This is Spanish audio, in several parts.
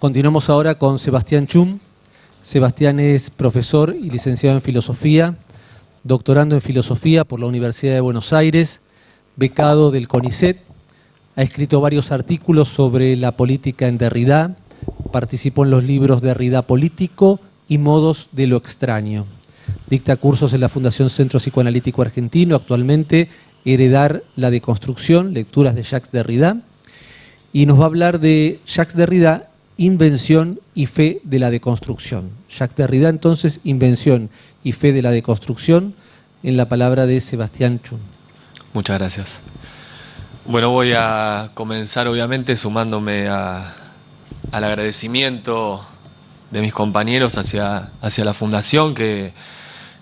Continuamos ahora con Sebastián Chum. Sebastián es profesor y licenciado en Filosofía, doctorando en Filosofía por la Universidad de Buenos Aires, becado del CONICET, ha escrito varios artículos sobre la política en Derrida, participó en los libros Derrida Político y Modos de lo Extraño. Dicta cursos en la Fundación Centro Psicoanalítico Argentino, actualmente Heredar la Deconstrucción, lecturas de Jacques Derrida, y nos va a hablar de Jacques Derrida, Invención y Fe de la Deconstrucción. Jacques Derrida, entonces, Invención y Fe de la Deconstrucción, en la palabra de Sebastián Chum. Muchas gracias. Bueno, voy a comenzar obviamente sumándome al agradecimiento de mis compañeros hacia la Fundación que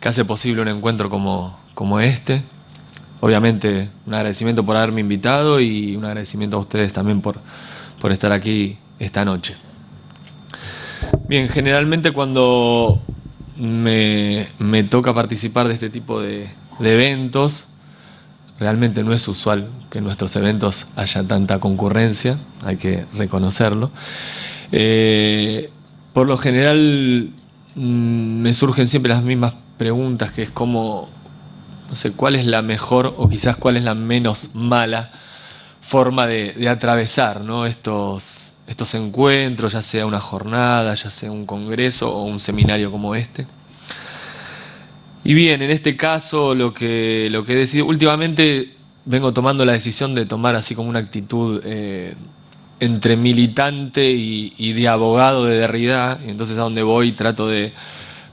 hace posible un encuentro como este. Obviamente un agradecimiento por haberme invitado y un agradecimiento a ustedes también por estar aquí esta noche. Bien, generalmente cuando me toca participar de este tipo de eventos, realmente no es usual que en nuestros eventos haya tanta concurrencia, hay que reconocerlo. Por lo general me surgen siempre las mismas preguntas, que es como, no sé, cuál es la mejor o quizás cuál es la menos mala forma de atravesar, ¿no?, estos encuentros, ya sea una jornada, ya sea un congreso o un seminario como este. Y bien, en este caso lo que he decidido, últimamente vengo tomando la decisión de tomar así como una actitud entre militante y de abogado de Derrida, y entonces a donde voy trato de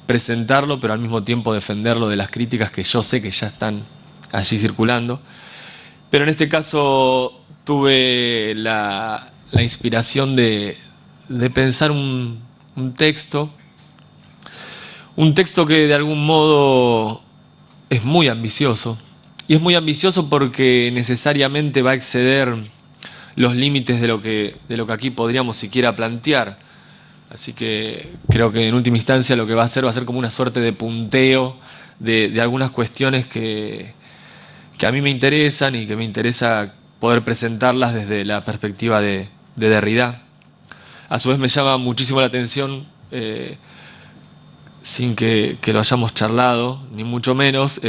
presentarlo, pero al mismo tiempo defenderlo de las críticas que yo sé que ya están allí circulando. Pero en este caso tuve la inspiración de pensar un texto que de algún modo es muy ambicioso. Y es muy ambicioso porque necesariamente va a exceder los límites de lo que aquí podríamos siquiera plantear. Así que creo que en última instancia lo que va a ser como una suerte de punteo de algunas cuestiones que a mí me interesan y que me interesa poder presentarlas desde la perspectiva de Derrida. A su vez me llama muchísimo la atención, sin que lo hayamos charlado, ni mucho menos,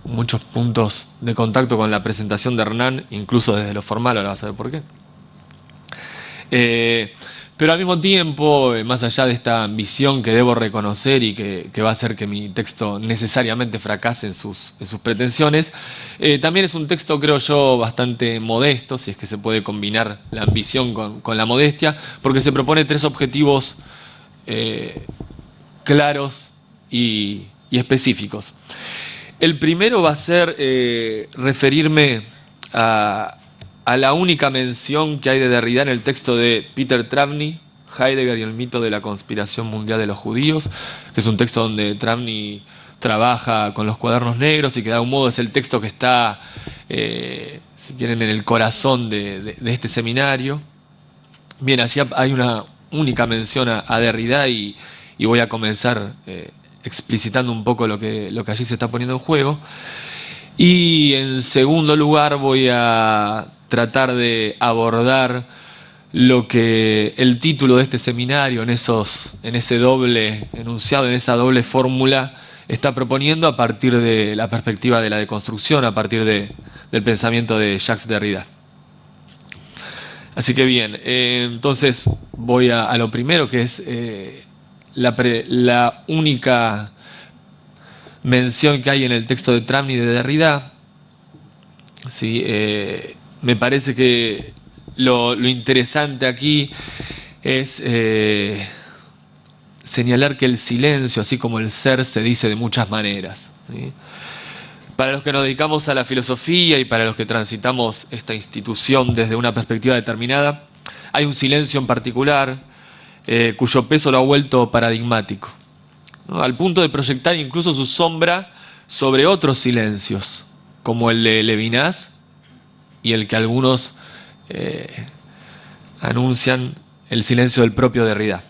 muchos puntos de contacto con la presentación de Hernán, incluso desde lo formal, ahora vas a ver por qué. Pero al mismo tiempo, más allá de esta ambición que debo reconocer y que va a hacer que mi texto necesariamente fracase en sus pretensiones, también es un texto, creo yo, bastante modesto, si es que se puede combinar la ambición con la modestia, porque se propone tres objetivos claros y específicos. El primero va a ser referirme a la única mención que hay de Derrida en el texto de Peter Travny, Heidegger y el mito de la conspiración mundial de los judíos, que es un texto donde Travny trabaja con los cuadernos negros y que de algún modo es el texto que está, si quieren, en el corazón de este seminario. Bien, allí hay una única mención a Derrida y voy a comenzar explicitando un poco lo que allí se está poniendo en juego. Y en segundo lugar voy a tratar de abordar lo que el título de este seminario, en ese doble enunciado, en esa doble fórmula, está proponiendo a partir de la perspectiva de la deconstrucción, a partir del pensamiento de Jacques Derrida. Así que bien, entonces voy a lo primero, que es la única mención que hay en el texto de Travny de Derrida. Sí, me parece que lo interesante aquí es señalar que el silencio, así como el ser, se dice de muchas maneras, ¿sí? Para los que nos dedicamos a la filosofía y para los que transitamos esta institución desde una perspectiva determinada, hay un silencio en particular cuyo peso lo ha vuelto paradigmático, ¿no?, al punto de proyectar incluso su sombra sobre otros silencios, como el de Levinas y el que algunos anuncian el silencio del propio Derrida.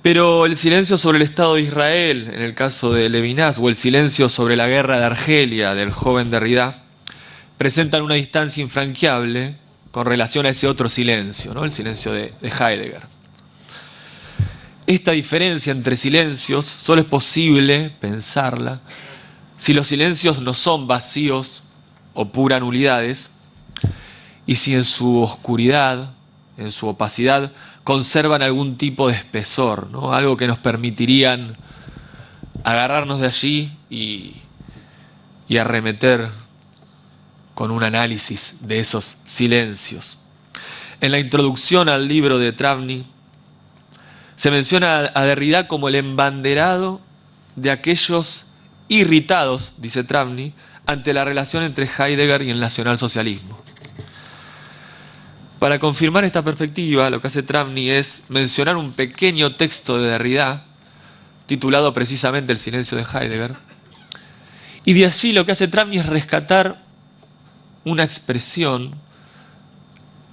Pero el silencio sobre el Estado de Israel, en el caso de Levinas, o el silencio sobre la guerra de Argelia del joven Derrida, presentan una distancia infranqueable con relación a ese otro silencio, ¿no? El silencio de Heidegger. Esta diferencia entre silencios solo es posible pensarla si los silencios no son vacíos o puras nulidades, y si en su oscuridad, en su opacidad, conservan algún tipo de espesor, ¿no? Algo que nos permitirían agarrarnos de allí y arremeter con un análisis de esos silencios. En la introducción al libro de Travny se menciona a Derrida como el embanderado de aquellos irritados, dice Travny, ante la relación entre Heidegger y el nacionalsocialismo. Para confirmar esta perspectiva, lo que hace Travny es mencionar un pequeño texto de Derrida, titulado precisamente El silencio de Heidegger, y de allí lo que hace Travny es rescatar una expresión,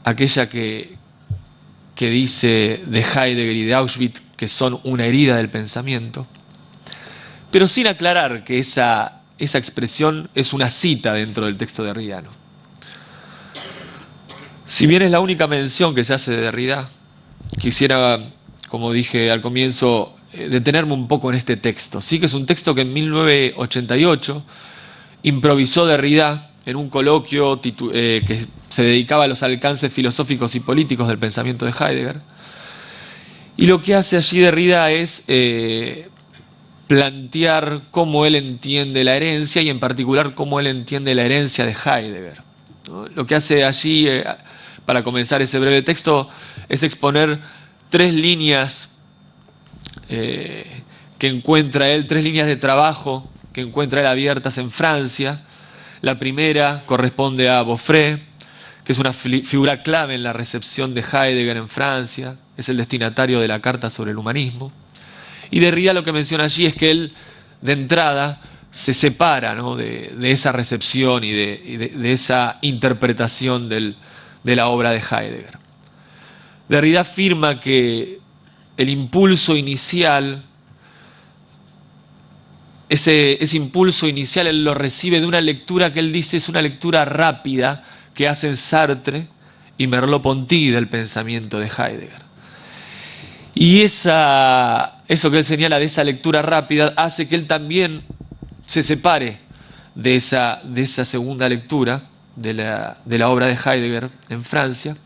aquella que dice de Heidegger y de Auschwitz que son una herida del pensamiento, pero sin aclarar que esa expresión es una cita dentro del texto derridano. Si bien es la única mención que se hace de Derrida, quisiera, como dije al comienzo, detenerme un poco en este texto. Sí que es un texto que en 1988 improvisó Derrida en un coloquio que se dedicaba a los alcances filosóficos y políticos del pensamiento de Heidegger. Y lo que hace allí Derrida es plantear cómo él entiende la herencia y en particular cómo él entiende la herencia de Heidegger, ¿no? Lo que hace allí, para comenzar ese breve texto, es exponer tres líneas que encuentra él, tres líneas de trabajo que encuentra él abiertas en Francia. La primera corresponde a Boffré, que es una figura clave en la recepción de Heidegger en Francia, es el destinatario de la Carta sobre el Humanismo. Y Derrida lo que menciona allí es que él, de entrada, se separa, ¿no?, de esa recepción y de esa interpretación de la obra de Heidegger. Derrida afirma que el impulso inicial, ese impulso inicial él lo recibe de una lectura que él dice es una lectura rápida que hacen Sartre y Merleau-Ponty del pensamiento de Heidegger. Y eso que él señala de esa lectura rápida hace que él también se separe de esa segunda lectura de la obra de Heidegger en Francia,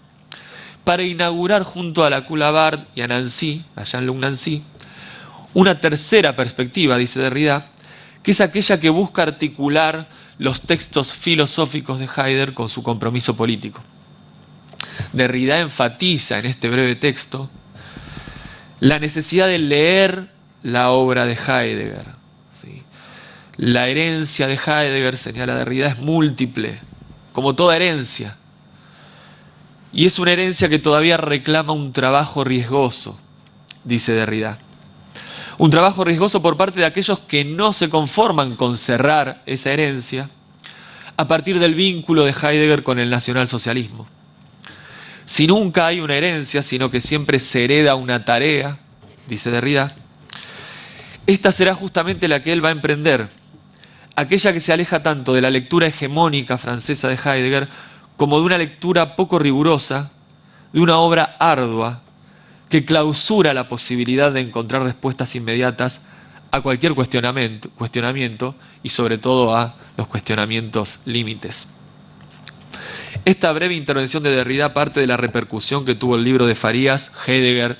para inaugurar junto a la Coulabard y a Nancy, a Jean-Luc Nancy, una tercera perspectiva, dice Derrida, que es aquella que busca articular los textos filosóficos de Heidegger con su compromiso político. Derrida enfatiza en este breve texto la necesidad de leer la obra de Heidegger, ¿sí? La herencia de Heidegger, señala Derrida, es múltiple, como toda herencia. Y es una herencia que todavía reclama un trabajo riesgoso, dice Derrida. Un trabajo riesgoso por parte de aquellos que no se conforman con cerrar esa herencia a partir del vínculo de Heidegger con el nacionalsocialismo. Si nunca hay una herencia, sino que siempre se hereda una tarea, dice Derrida, esta será justamente la que él va a emprender, aquella que se aleja tanto de la lectura hegemónica francesa de Heidegger como de una lectura poco rigurosa, de una obra ardua, que clausura la posibilidad de encontrar respuestas inmediatas a cualquier cuestionamiento y sobre todo a los cuestionamientos límites. Esta breve intervención de Derrida parte de la repercusión que tuvo el libro de Farías, Heidegger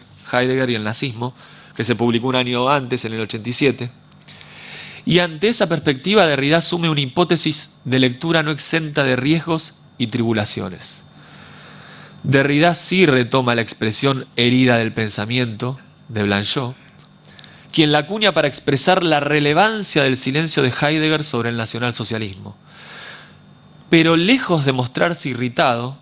y el nazismo, que se publicó un año antes, en el 87. Y ante esa perspectiva, Derrida asume una hipótesis de lectura no exenta de riesgos y tribulaciones. Derrida sí retoma la expresión herida del pensamiento de Blanchot, quien la acuña para expresar la relevancia del silencio de Heidegger sobre el nacionalsocialismo. Pero lejos de mostrarse irritado,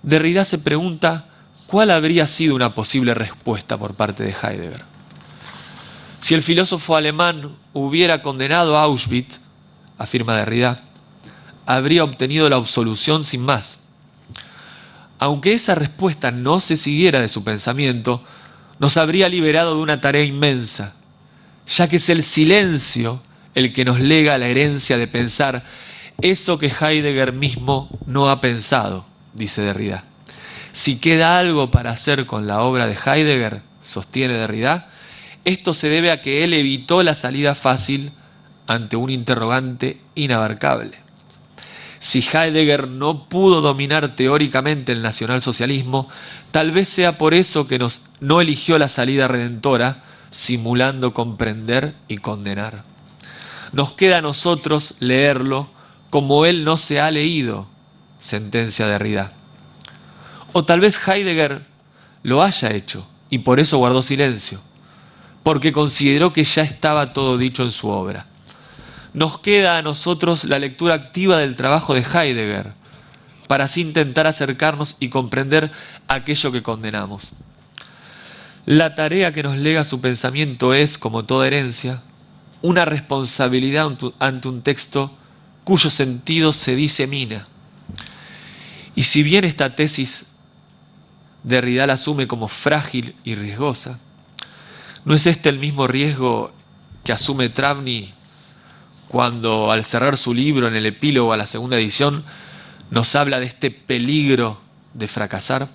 Derrida se pregunta cuál habría sido una posible respuesta por parte de Heidegger. Si el filósofo alemán hubiera condenado a Auschwitz, afirma Derrida, habría obtenido la absolución sin más. Aunque esa respuesta no se siguiera de su pensamiento, nos habría liberado de una tarea inmensa, ya que es el silencio el que nos lega la herencia de pensar eso que Heidegger mismo no ha pensado, dice Derrida. Si queda algo para hacer con la obra de Heidegger, sostiene Derrida, esto se debe a que él evitó la salida fácil ante un interrogante inabarcable. Si Heidegger no pudo dominar teóricamente el nacionalsocialismo, tal vez sea por eso que no eligió la salida redentora, simulando comprender y condenar. Nos queda a nosotros leerlo como él no se ha leído, sentencia Derrida. O tal vez Heidegger lo haya hecho y por eso guardó silencio, porque consideró que ya estaba todo dicho en su obra. Nos queda a nosotros la lectura activa del trabajo de Heidegger, para así intentar acercarnos y comprender aquello que condenamos. La tarea que nos lega su pensamiento es, como toda herencia, una responsabilidad ante un texto cuyo sentido se disemina. Y si bien esta tesis Derrida la asume como frágil y riesgosa, ¿no es este el mismo riesgo que asume Travni cuando, al cerrar su libro en el epílogo a la segunda edición, nos habla de este peligro de fracasar?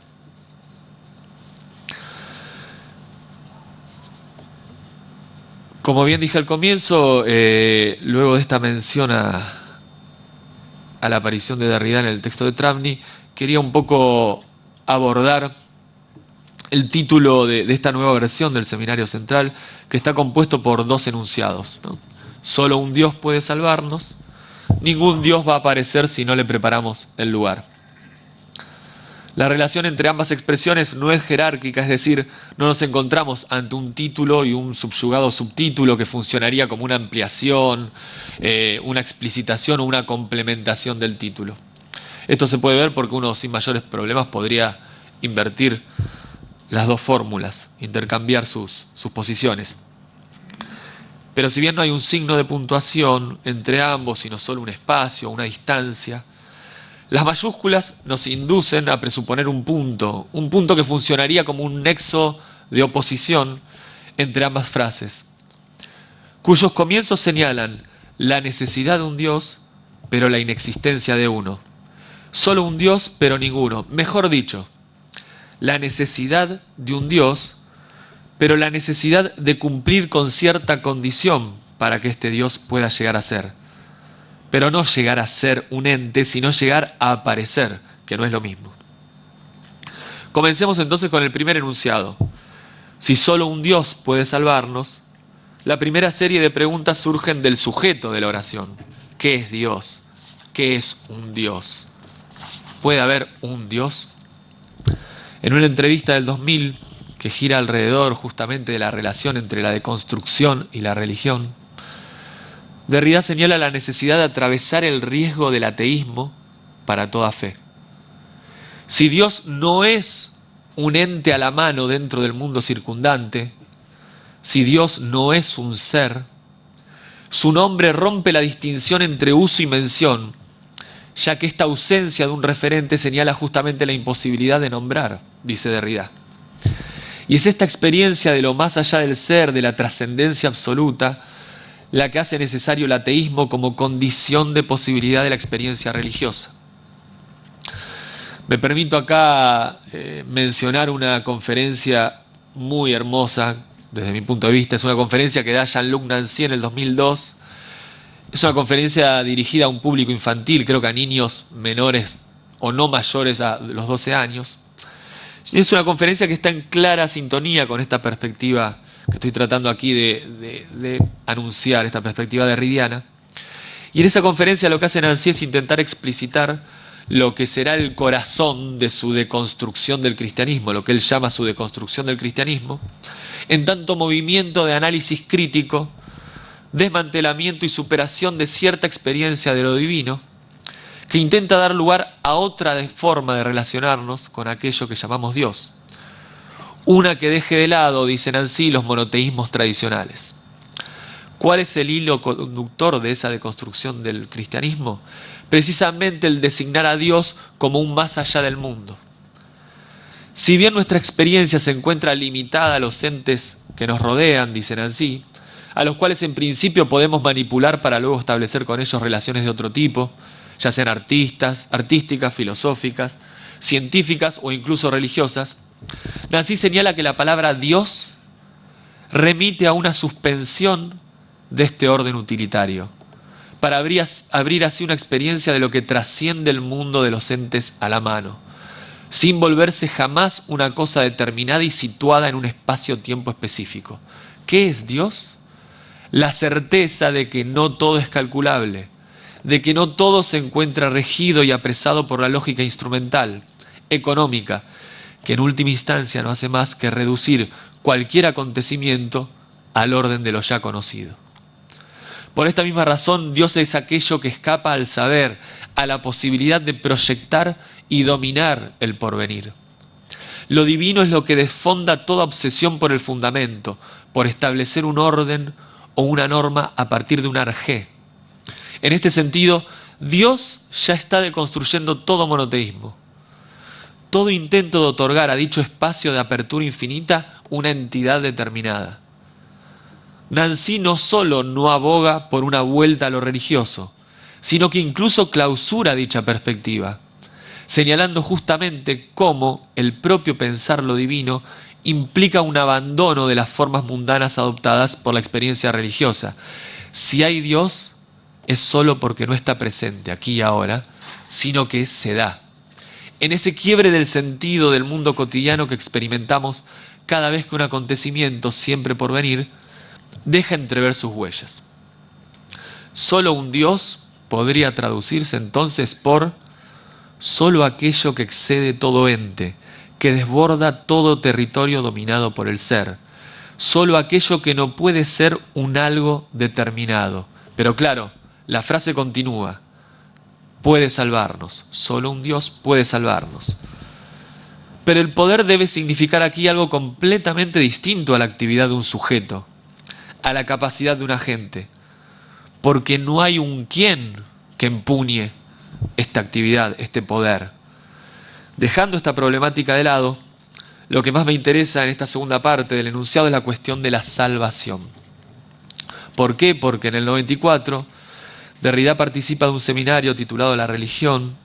Como bien dije al comienzo, luego de esta mención a la aparición de Derrida en el texto de Travni, quería un poco abordar el título de esta nueva versión del Seminario Central, que está compuesto por dos enunciados, ¿no? Solo un Dios puede salvarnos, ningún Dios va a aparecer si no le preparamos el lugar. La relación entre ambas expresiones no es jerárquica, es decir, no nos encontramos ante un título y un subyugado subtítulo que funcionaría como una ampliación, una explicitación o una complementación del título. Esto se puede ver porque uno sin mayores problemas podría invertir las dos fórmulas, intercambiar sus posiciones. Pero si bien no hay un signo de puntuación entre ambos, sino solo un espacio, una distancia, las mayúsculas nos inducen a presuponer un punto que funcionaría como un nexo de oposición entre ambas frases, cuyos comienzos señalan la necesidad de un Dios, pero la inexistencia de uno. Solo un Dios, pero ninguno. Mejor dicho, la necesidad de un Dios, pero la necesidad de cumplir con cierta condición para que este Dios pueda llegar a ser. Pero no llegar a ser un ente, sino llegar a aparecer, que no es lo mismo. Comencemos entonces con el primer enunciado. Si solo un Dios puede salvarnos, la primera serie de preguntas surgen del sujeto de la oración. ¿Qué es Dios? ¿Qué es un Dios? ¿Puede haber un Dios? En una entrevista del 2000, que gira alrededor justamente de la relación entre la deconstrucción y la religión, Derrida señala la necesidad de atravesar el riesgo del ateísmo para toda fe. Si Dios no es un ente a la mano dentro del mundo circundante, si Dios no es un ser, su nombre rompe la distinción entre uso y mención, ya que esta ausencia de un referente señala justamente la imposibilidad de nombrar, dice Derrida. Y es esta experiencia de lo más allá del ser, de la trascendencia absoluta, la que hace necesario el ateísmo como condición de posibilidad de la experiencia religiosa. Me permito acá mencionar una conferencia muy hermosa, desde mi punto de vista. Es una conferencia que da Jean-Luc Nancy en el 2002. Es una conferencia dirigida a un público infantil, creo que a niños menores o no mayores a los 12 años. Es una conferencia que está en clara sintonía con esta perspectiva que estoy tratando aquí de anunciar, esta perspectiva derridiana. Y en esa conferencia lo que hace Nancy es intentar explicitar lo que será el corazón de su deconstrucción del cristianismo, lo que él llama su deconstrucción del cristianismo, en tanto movimiento de análisis crítico, desmantelamiento y superación de cierta experiencia de lo divino, que intenta dar lugar a otra forma de relacionarnos con aquello que llamamos Dios. Una que deje de lado, dice Nancy, los monoteísmos tradicionales. ¿Cuál es el hilo conductor de esa deconstrucción del cristianismo? Precisamente el designar a Dios como un más allá del mundo. Si bien nuestra experiencia se encuentra limitada a los entes que nos rodean, dice Nancy, a los cuales en principio podemos manipular para luego establecer con ellos relaciones de otro tipo, ya sean artísticas, filosóficas, científicas o incluso religiosas, Nancy señala que la palabra Dios remite a una suspensión de este orden utilitario, para abrir así una experiencia de lo que trasciende el mundo de los entes a la mano, sin volverse jamás una cosa determinada y situada en un espacio-tiempo específico. ¿Qué es Dios? La certeza de que no todo es calculable, de que no todo se encuentra regido y apresado por la lógica instrumental, económica, que en última instancia no hace más que reducir cualquier acontecimiento al orden de lo ya conocido. Por esta misma razón, Dios es aquello que escapa al saber, a la posibilidad de proyectar y dominar el porvenir. Lo divino es lo que desfonda toda obsesión por el fundamento, por establecer un orden o una norma a partir de un arjé. En este sentido, Dios ya está deconstruyendo todo monoteísmo, todo intento de otorgar a dicho espacio de apertura infinita una entidad determinada. Nancy no solo no aboga por una vuelta a lo religioso, sino que incluso clausura dicha perspectiva, señalando justamente cómo el propio pensar lo divino implica un abandono de las formas mundanas adoptadas por la experiencia religiosa. Si hay Dios, es solo porque no está presente aquí y ahora, sino que se da. En ese quiebre del sentido del mundo cotidiano que experimentamos cada vez que un acontecimiento, siempre por venir, deja entrever sus huellas. Solo un Dios podría traducirse entonces por solo aquello que excede todo ente, que desborda todo territorio dominado por el ser, solo aquello que no puede ser un algo determinado. Pero claro, la frase continúa, puede salvarnos, solo un Dios puede salvarnos. Pero el poder debe significar aquí algo completamente distinto a la actividad de un sujeto, a la capacidad de un agente, porque no hay un quién que empuñe esta actividad, este poder. Dejando esta problemática de lado, lo que más me interesa en esta segunda parte del enunciado es la cuestión de la salvación. ¿Por qué? Porque en el 94 Derrida participa de un seminario titulado La religión,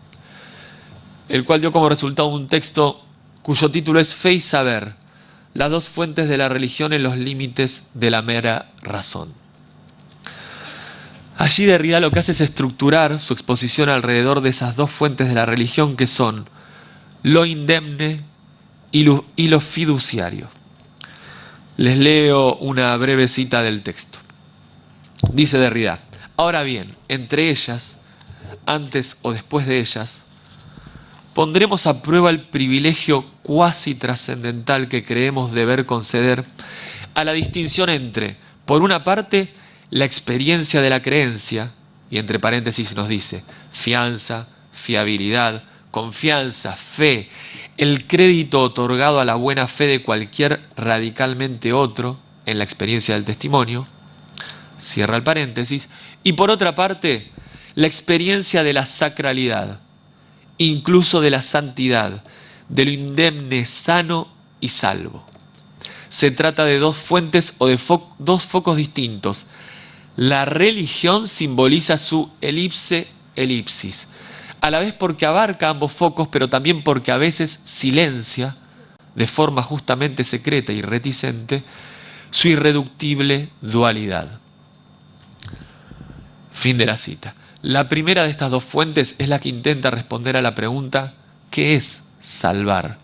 el cual dio como resultado un texto cuyo título es Fe y Saber, las dos fuentes de la religión en los límites de la mera razón. Allí Derrida lo que hace es estructurar su exposición alrededor de esas dos fuentes de la religión que son lo indemne y lo fiduciario. Les leo una breve cita del texto. Dice Derrida, ahora bien, entre ellas, antes o después de ellas, pondremos a prueba el privilegio cuasi trascendental que creemos deber conceder a la distinción entre, por una parte, la experiencia de la creencia, y entre paréntesis nos dice, fianza, fiabilidad, confianza, fe, el crédito otorgado a la buena fe de cualquier radicalmente otro en la experiencia del testimonio, cierra el paréntesis, y por otra parte, la experiencia de la sacralidad, incluso de la santidad, de lo indemne, sano y salvo. Se trata de dos fuentes o de dos focos distintos. La religión simboliza su elipse-elipsis, a la vez porque abarca ambos focos, pero también porque a veces silencia, de forma justamente secreta y reticente, su irreductible dualidad. Fin de la cita. La primera de estas dos fuentes es la que intenta responder a la pregunta, ¿qué es salvar?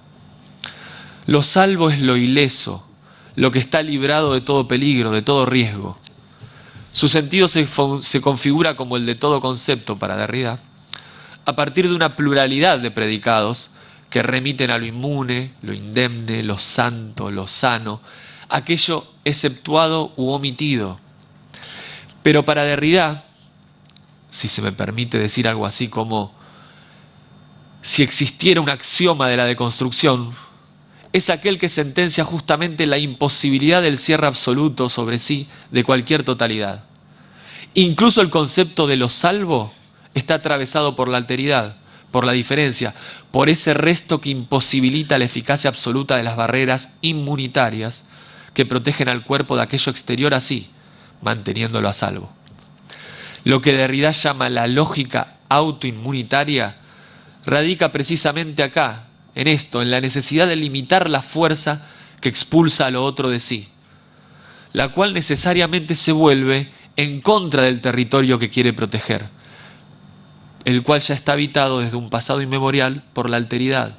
Lo salvo es lo ileso, lo que está librado de todo peligro, de todo riesgo. Su sentido se configura como el de todo concepto para Derrida, a partir de una pluralidad de predicados que remiten a lo inmune, lo indemne, lo santo, lo sano, aquello exceptuado u omitido. Pero para Derrida, si se me permite decir algo así como, si existiera un axioma de la deconstrucción, es aquel que sentencia justamente la imposibilidad del cierre absoluto sobre sí de cualquier totalidad. Incluso el concepto de lo salvo está atravesado por la alteridad, por la diferencia, por ese resto que imposibilita la eficacia absoluta de las barreras inmunitarias que protegen al cuerpo de aquello exterior así, manteniéndolo a salvo. Lo que Derrida llama la lógica autoinmunitaria radica precisamente acá, en esto, en la necesidad de limitar la fuerza que expulsa a lo otro de sí, la cual necesariamente se vuelve en contra del territorio que quiere proteger, el cual ya está habitado desde un pasado inmemorial por la alteridad.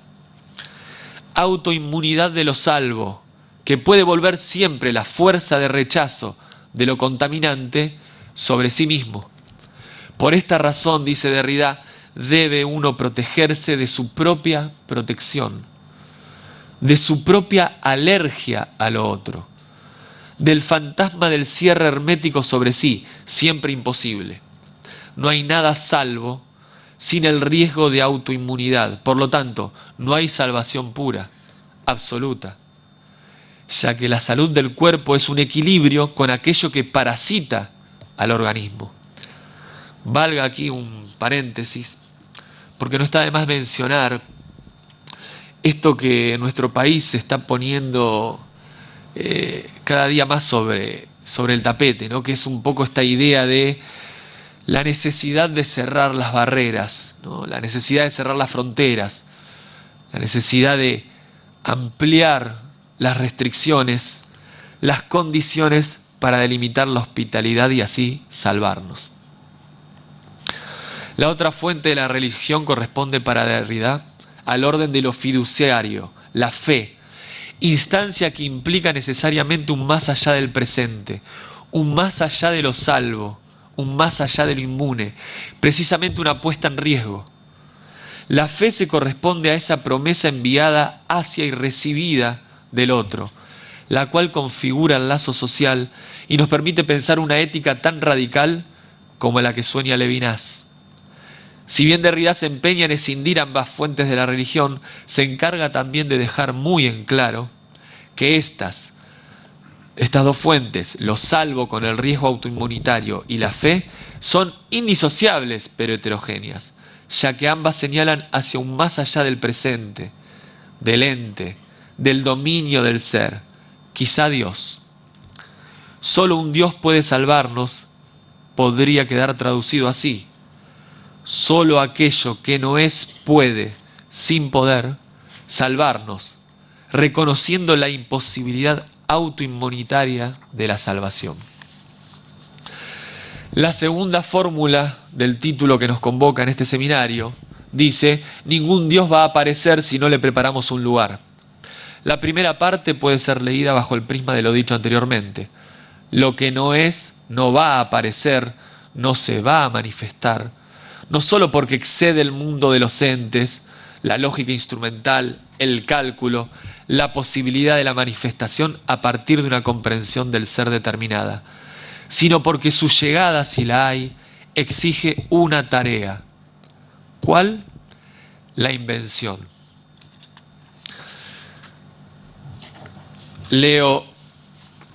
Autoinmunidad de lo salvo, que puede volver siempre la fuerza de rechazo de lo contaminante sobre sí mismo. Por esta razón, dice Derrida, debe uno protegerse de su propia protección, de su propia alergia a lo otro, del fantasma del cierre hermético sobre sí, siempre imposible. No hay nada salvo sin el riesgo de autoinmunidad. Por lo tanto, no hay salvación pura, absoluta, ya que la salud del cuerpo es un equilibrio con aquello que parasita al organismo. Valga aquí un paréntesis, porque no está de más mencionar esto que nuestro país se está poniendo cada día más sobre el tapete, ¿no? Que es un poco esta idea de la necesidad de cerrar las barreras, ¿no? La necesidad de cerrar las fronteras, la necesidad de ampliar las restricciones, las condiciones para delimitar la hospitalidad y así salvarnos. La otra fuente de la religión corresponde para Derrida al orden de lo fiduciario, la fe, instancia que implica necesariamente un más allá del presente, un más allá de lo salvo, un más allá de lo inmune, precisamente una puesta en riesgo. La fe se corresponde a esa promesa enviada hacia y recibida del otro, la cual configura el lazo social y nos permite pensar una ética tan radical como la que sueña Levinas. Si bien Derrida se empeña en escindir ambas fuentes de la religión, se encarga también de dejar muy en claro que estas dos fuentes, lo salvo con el riesgo autoinmunitario y la fe, son indisociables pero heterogéneas, ya que ambas señalan hacia un más allá del presente, del ente, del dominio del ser, quizá Dios. Solo un Dios puede salvarnos, podría quedar traducido así. Solo aquello que no es puede, sin poder, salvarnos, reconociendo la imposibilidad autoinmunitaria de la salvación. La segunda fórmula del título que nos convoca en este seminario dice: ningún Dios va a aparecer si no le preparamos un lugar. La primera parte puede ser leída bajo el prisma de lo dicho anteriormente. Lo que no es, no va a aparecer, no se va a manifestar, no solo porque excede el mundo de los entes, la lógica instrumental, el cálculo, la posibilidad de la manifestación a partir de una comprensión del ser determinada, sino porque su llegada, si la hay, exige una tarea. ¿Cuál? La invención. Leo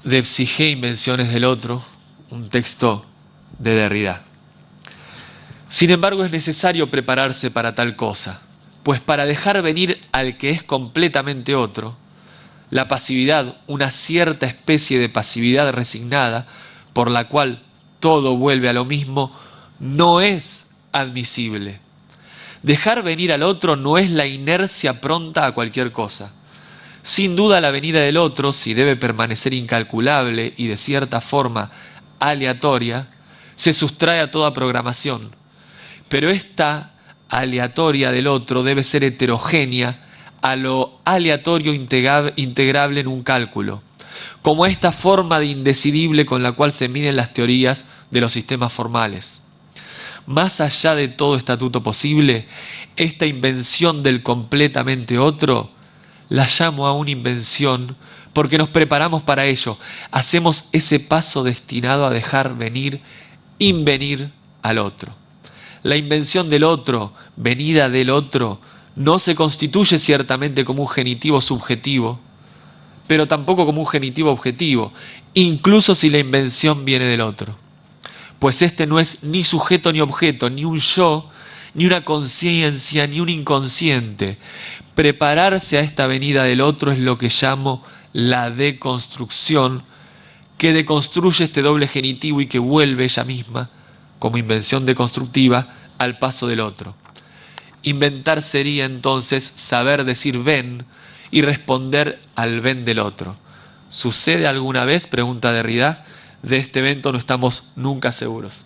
de Psyché, Invenciones del Otro, un texto de Derrida. Sin embargo, es necesario prepararse para tal cosa, pues para dejar venir al que es completamente otro, la pasividad, una cierta especie de pasividad resignada, por la cual todo vuelve a lo mismo, no es admisible. Dejar venir al otro no es la inercia pronta a cualquier cosa. Sin duda la venida del otro, si debe permanecer incalculable y de cierta forma aleatoria, se sustrae a toda programación. Pero esta aleatoria del otro debe ser heterogénea a lo aleatorio integrable en un cálculo, como esta forma de indecidible con la cual se miden las teorías de los sistemas formales. Más allá de todo estatuto posible, esta invención del completamente otro la llamo aún invención porque nos preparamos para ello, hacemos ese paso destinado a dejar venir, invenir al otro. La invención del otro, venida del otro, no se constituye ciertamente como un genitivo subjetivo, pero tampoco como un genitivo objetivo, incluso si la invención viene del otro. Pues este no es ni sujeto ni objeto, ni un yo, ni una conciencia, ni un inconsciente. Prepararse a esta venida del otro es lo que llamo la deconstrucción, que deconstruye este doble genitivo y que vuelve ella misma, como invención deconstructiva, al paso del otro. Inventar sería entonces saber decir ven y responder al ven del otro. ¿Sucede alguna vez? Pregunta Derrida. De este evento no estamos nunca seguros.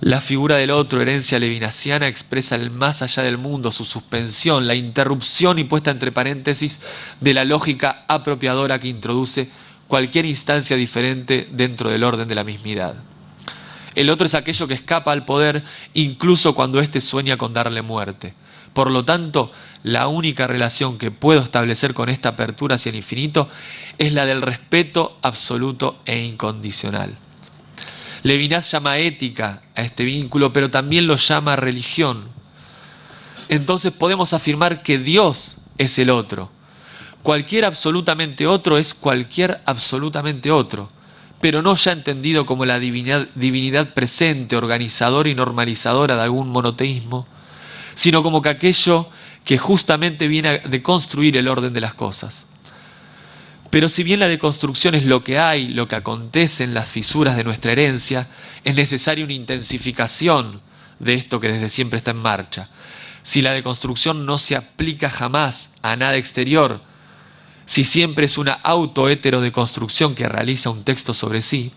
La figura del otro, herencia levinasiana, expresa el más allá del mundo, su suspensión, la interrupción y puesta entre paréntesis de la lógica apropiadora que introduce cualquier instancia diferente dentro del orden de la mismidad. El otro es aquello que escapa al poder incluso cuando éste sueña con darle muerte. Por lo tanto, la única relación que puedo establecer con esta apertura hacia el infinito es la del respeto absoluto e incondicional. Levinas llama ética a este vínculo, pero también lo llama religión. Entonces podemos afirmar que Dios es el otro. Cualquier absolutamente otro es cualquier absolutamente otro, pero no ya entendido como la divinidad presente, organizadora y normalizadora de algún monoteísmo, sino como que aquello que justamente viene a deconstruir el orden de las cosas. Pero si bien la deconstrucción es lo que hay, lo que acontece en las fisuras de nuestra herencia, es necesaria una intensificación de esto que desde siempre está en marcha. Si la deconstrucción no se aplica jamás a nada exterior, si siempre es una auto-heterodeconstrucción que realiza un texto sobre sí,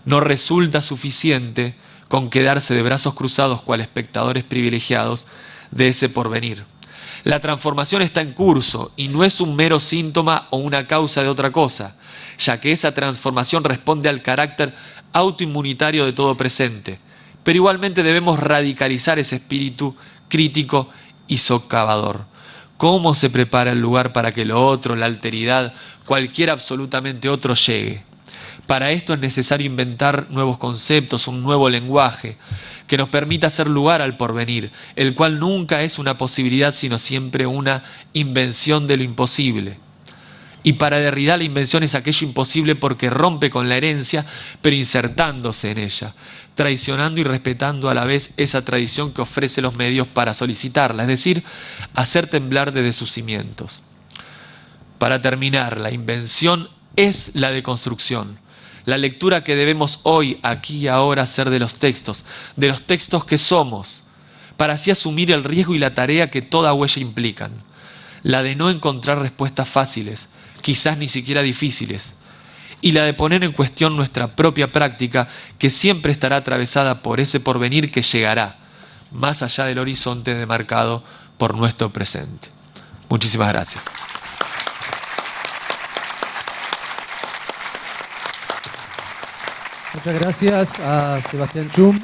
no resulta suficiente con quedarse de brazos cruzados cual espectadores privilegiados de ese porvenir. La transformación está en curso y no es un mero síntoma o una causa de otra cosa, ya que esa transformación responde al carácter autoinmunitario de todo presente. Pero igualmente debemos radicalizar ese espíritu crítico y socavador. ¿Cómo se prepara el lugar para que lo otro, la alteridad, cualquier absolutamente otro llegue? Para esto es necesario inventar nuevos conceptos, un nuevo lenguaje, que nos permita hacer lugar al porvenir, el cual nunca es una posibilidad, sino siempre una invención de lo imposible. Y para Derrida la invención es aquello imposible porque rompe con la herencia, pero insertándose en ella, traicionando y respetando a la vez esa tradición que ofrece los medios para solicitarla, es decir, hacer temblar desde sus cimientos. Para terminar, la invención es la deconstrucción. La lectura que debemos hoy, aquí y ahora hacer de los textos que somos, para así asumir el riesgo y la tarea que toda huella implican. La de no encontrar respuestas fáciles, quizás ni siquiera difíciles, y la de poner en cuestión nuestra propia práctica, que siempre estará atravesada por ese porvenir que llegará, más allá del horizonte demarcado por nuestro presente. Muchísimas gracias. Muchas gracias a Sebastián Chum.